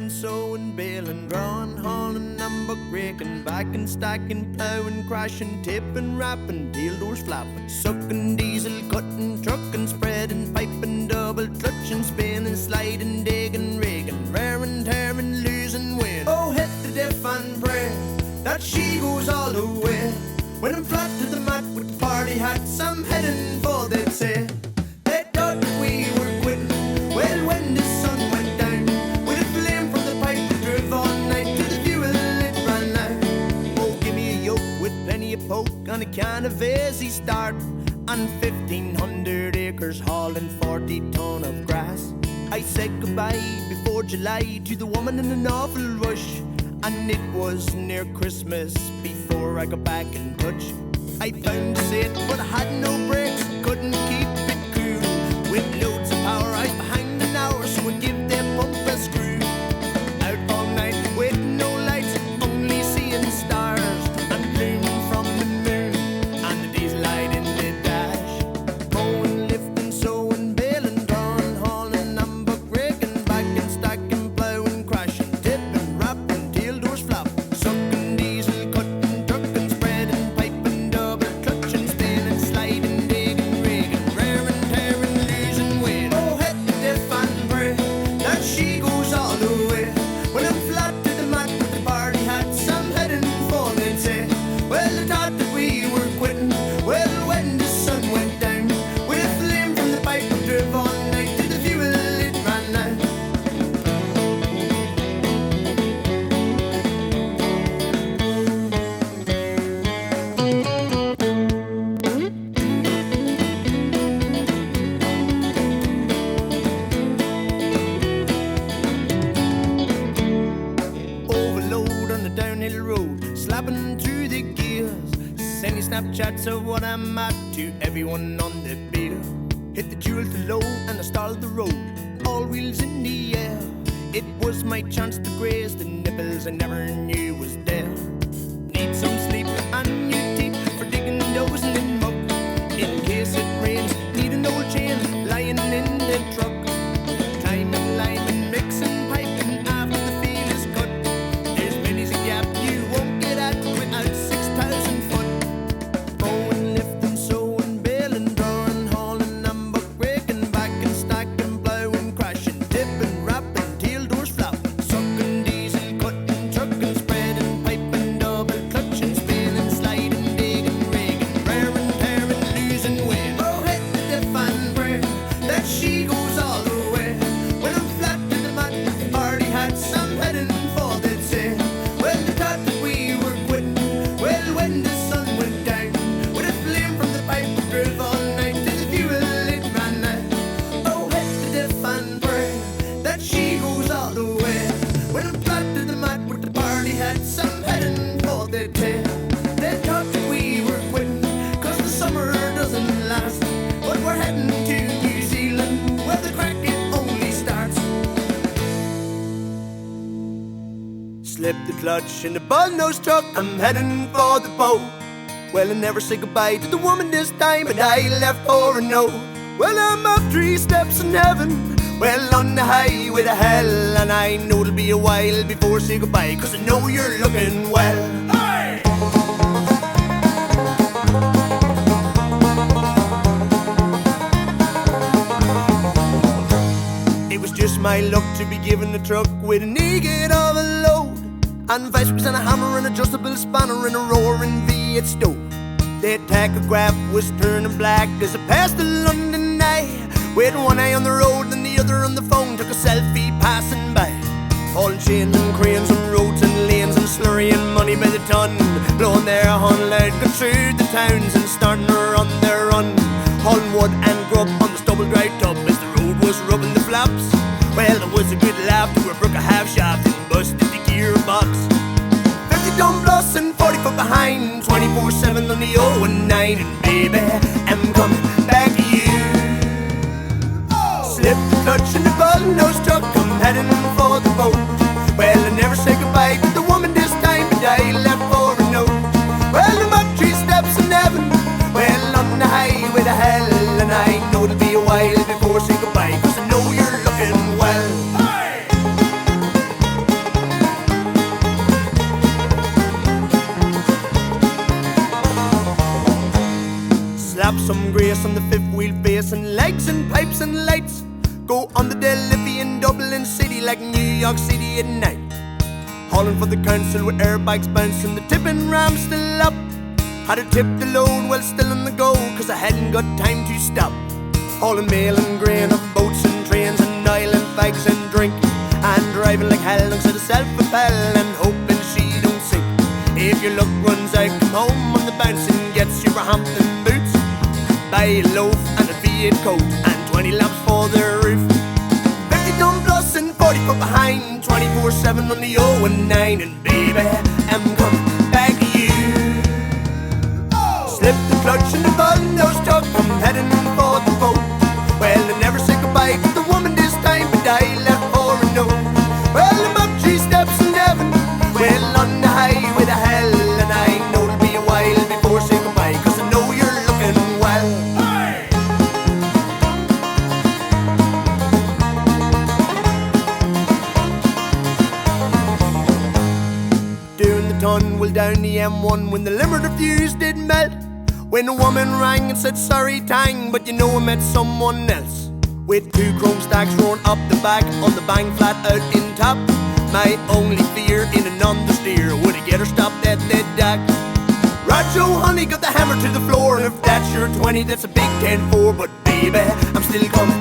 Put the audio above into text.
lifting, sewing, baling, drawing, hauling, and buck breaking, backing, stacking, plowing, crashing, tipping, wrapping, tail doors flapping, sucking, diesel, cutting, trucking, spreading, piping, double clutching, spinning, sliding, digging, rigging, raring, tearing, losing, win. Oh, hit the diff and pray that she goes all the way. When I'm flat to the mat with the party hats, I'm heading for the say. They thought that we were quitting. Well, when the sun went down, with a flame from the pipe that drove all night to the fuel it ran out. Oh, give me a yoke with plenty of poke and a can of easy start, and 1,500 acres hauling 40 ton of grass. I said goodbye before July to the woman in an awful rush, and it was near Christmas before I got back in touch. I found a seat, but I had no brakes, couldn't keep it cool. With loads of power, I was behind an hour, so I'd give their pump a screw. Out all night, with no lights, only seeing stars, and gloom from the moon, and the diesel light in the dash. Mowing, lifting, sewing, baling, drawing, hauling, and buck breaking, backing, stacking, plowing, crashing, tipping, wrapping, tail doors flapping, sucking, diesel, cutting, trucking, spreading, piping, double clutching, spinning, sliding, digging, rigging, raring, tearing, losing weight. Oh, hit the diff and pray that she goes all the way. When I'm flat to the mat with the party hats, I'm heading for the say. Well, I thought that we were quitting. Well, when the sun went down, with a flame from the pipe that drove all night to the fuel it ran out. Overload on the downhill road, slapping through the gears, sending Snapchats of what I'm at to everyone on the beer. Hit the jewel to low and I started the road, all wheels in the air. It was my chance to graze the nipples I never knew was there. Need some sleep and new teeth for digging, dozing in muck. In case it rains, need an old chain lying in the truck. Climbing, liming, mixing, piping after the field is cut. There's many's a gap you won't get at without 6,000 foot. Mowing, lifting, sewing, baling, drawing, hauling, and buck breaking, backing, stacking, plowing, crashing, tipping, wrapping, tail doors flapping, sucking, diesel, cutting, trucking, spreading, piping, double clutching, spinning, sliding, digging, rigging, raring, tearing, losing weight. Oh, hit the diff and pray that she goes all the way. When I'm flat to the mat with the party hats, I'm heading for the say. Well, they thought that we were quitting. Well, when the sun went down, with a flame from the pipe that drove all night to the fuel it ran out. Oh, hit the diff and pray that she goes all the way. When I'm flat to the mat with the party hats, I'm heading for the tail. They thought that we were quitting, 'cause the summer doesn't last. But we're heading to New Zealand, where the crack it only starts. Slip the clutch in the bull-nosed truck, I'm heading for the boat. Well, I never say goodbye to the woman this time, but I left for a note. Well, I'm up 3 steps in heaven, well, on the highway to hell, and I know it'll be a while before I say goodbye, 'cause I know you're looking well. Hey! It was just my luck to be given the truck with a naked of a load, and 5 and a hammer, an adjustable spanner, and a roaring V8 stove. The tachograph was turning black as I passed the London eye, with one eye on the road and the other on the phone, took a selfie passing by. Hauling chains and cranes on roads and lanes, and slurrying money by the ton, blowing their horn loud, go through the towns and starting to run their run. Hauling wood and grub on the stubble dry tub as the road was rubbing the flaps. Well, there was a good laugh to a brook a half shaft and busted the gearbox. 50 ton plus and 40 foot behind, 24/7 on the 019, and baby, I'm coming back to you. Slip the clutch in the bull-nosed truck, I'm heading for the boat. Well, I never say goodbye to the woman this time, but I left for a note. Well, I'm up 3 steps in heaven, well, on the highway to hell, and I know it'll be a while before I say goodbye, 'cause I know you're looking well. Hey! bags and pipes and lights. Go on the Delphi in Dublin City like New York City at night. Hauling for the council with airbags bouncing, the tipping ram still up. Had to tip the load while still on the go, cause I hadn't got time to stop. Hauling mail and grain of boats and trains and oil and fags and drink, and driving like hell alongside a self-propel and hoping she don't sink. If your luck runs out, come home on the bounce and gets you a Hampton boots. Buy a loaf and a V8 coat and 20 lamps for the roof. 50 ton plus and 40 foot behind, 24/7 on the 0 and 9. And baby, I'm coming back to you. Slip the clutch and the button, no stuck, I'm heading for the boat. Well, I never say goodbye to the woman this time, but I left for a note. Well, I'm up 3 steps in heaven, well on the highway to hell. And I know it'll be a while before I say goodbye, cause I know you're looking well. Doing the tunnel down the M1 when the limiter fuse did melt. When the woman rang and said sorry tang, but you know I met someone else. With 2 chrome stacks roaring up the back on the bang flat out in top. My only fear in an understeer, would I get her stopped at that dock? Rojo honey got the hammer to the floor, and if that's your 20 that's a big 10-4. But baby, I'm still coming